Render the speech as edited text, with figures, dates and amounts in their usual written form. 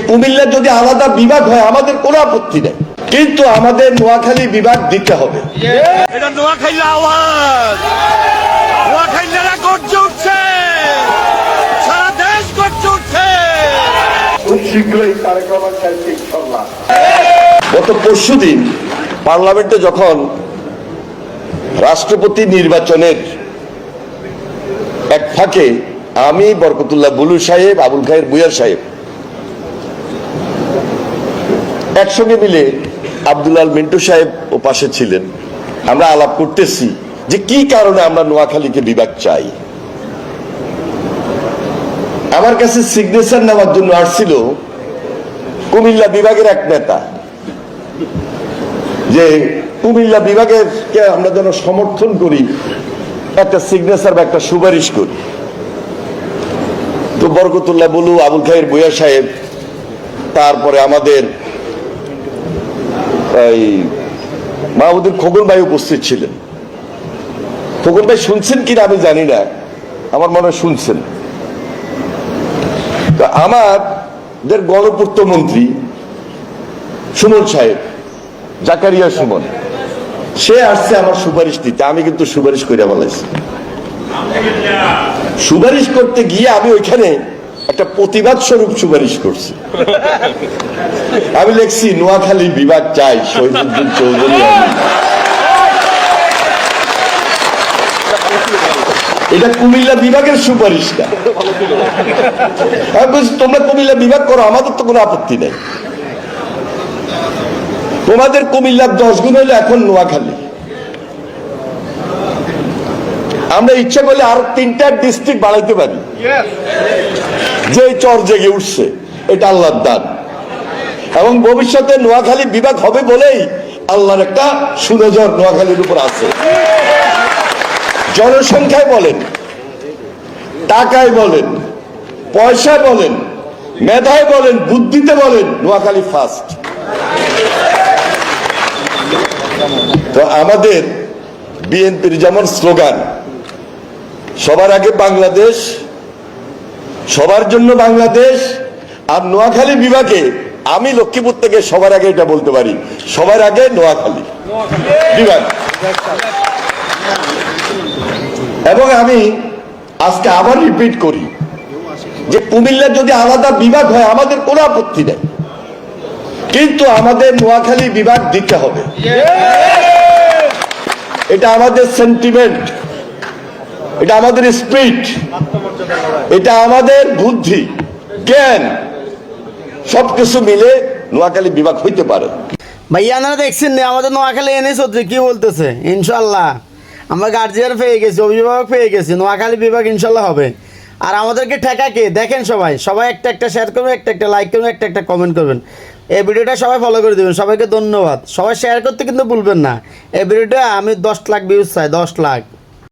কুমিল্লা যদি আলাদা বিভাগ হয় আমাদের কোনো আপত্তি নেই, কিন্তু আমাদের নোয়াখালী বিভাগ দিতে হবে। এটা নোয়াখালীর আওয়াজ, নোয়াখালীরা গর্জে উঠছে, সারা দেশ গর্জে উঠছে। খুব শীঘ্রই তারেক রহমান সাহেবকে ইনশাআল্লাহ। গত পরশুদিন পার্লামেন্টে যখন রাষ্ট্রপতি নির্বাচনের এক ফাঁকে আমি, বরকতুল্লাহ বুলু সাহেব, আবুল খায়ের বুয়ার সাহেব একসঙ্গে মিলে, আব্দুল আল মিন্টু সাহেব ও পাশে ছিলেন, আমরা আলাপ করতেছি যে কি কারণে আমরা নোয়াখালীকে বিভাগ চাই। আমার কাছে সিগনেচার নেওয়ার জন্য আসছিল কুমিল্লা বিভাগের এক নেতা, যে কুমিল্লা বিভাগের কে আমরা যেন সমর্থন করি, একটা সিগনেচার বা একটা সুপারিশ করি। তো বরকতুল্লাহ বুলু, আবুল খায়ের বুয়া সাহেব, তারপরে আমাদের মাহমুদুল খোকন ভাই উপস্থিত ছিলেন। খোকন ভাই শুনছেন কিনা আমি জানি না, আমার মনে হয় শুনছেন। তো আমাদের গণপূর্ত মন্ত্রী সুমন সাহেব, জাকারিয়া সুমন, সে আসছে আমার সুপারিশ দিতে। আমি কিন্তু সুপারিশ করে বলেছি, সুপারিশ করতে গিয়ে আমি ওইখানে একটা প্রতিবাদ স্বরূপ সুপারিশ করছি। আমি লিখছি নোয়াখালী বিভাগ চাই, শহীদুদ্দিন চৌধুরী। এটা কুমিল্লা বিভাগের সুপারিশ না। আমি বলছি তোমরা কুমিল্লা বিভাগ করো, আমাদের তো কোনো আপত্তি নেই। তোমাদের কুমিল্লার 10 গুণ হলে এখন নোয়াখালী। আমরা ইচ্ছা করলে আরো 3টা ডিস্ট্রিক্ট বাড়াইতে পারি। যে চর জেগে উঠছে, এটা আল্লাহর দান, এবং ভবিষ্যতে নোয়াখালী বিভাগ হবে বলেই আল্লাহর একটা সুনজর নোয়াখালীর উপর আছে। জনসংখ্যায় বলেন, টাকায় বলেন, পয়সায় বলেন, মেধায় বলেন, বুদ্ধিতে বলেন, নোয়াখালী ফার্স্ট। তো আমাদের বিএনপির যেমন স্লোগান, সবার আগে বাংলাদেশ, সবার জন্য বাংলাদেশ, আর নোয়াখালী বিভাগে আমি লক্ষ্মীপুর থেকে সবার আগে এটা বলতে পারি, সবার আগে নোয়াখালী বিভাগ। এবং আমি আজকে আবার রিপিট করি যে কুমিল্লা যদি আলাদা বিভাগ হয় আমাদের কোনো আপত্তি নেই, কিন্তু আমাদের নোয়াখালী বিভাগ দিতে হবে। এটা আমাদের সেন্টিমেন্ট, এটা আমাদের স্পিরিট, এটা আমাদের বুদ্ধি, জ্ঞান, সবকিছু মিলে নোয়াখালী বিভাগ হইতে পারে। ভাইয়া আপনারা দেখছেন না আমাদের নোয়াখালী এনে চৌধুরী কি বলতেছে? ইনশাল্লাহ আমরা গার্জিয়ান পেয়ে গেছি, অভিভাবক পেয়ে গেছি, নোয়াখালী বিভাগ ইনশাল্লাহ হবে। আর আমাদেরকে ঠেকা কে দেখেন, সবাই একটা শেয়ার করবেন, একটা লাইক করবেন, একটা কমেন্ট করবেন। এই ভিডিওটা সবাই ফলো করে দেবেন। সবাইকে ধন্যবাদ। সবাই শেয়ার করতে কিন্তু ভুলবেন না। এই ভিডিওটা আমি 10 লাখ ভিউজ চাই, 10 লাখ।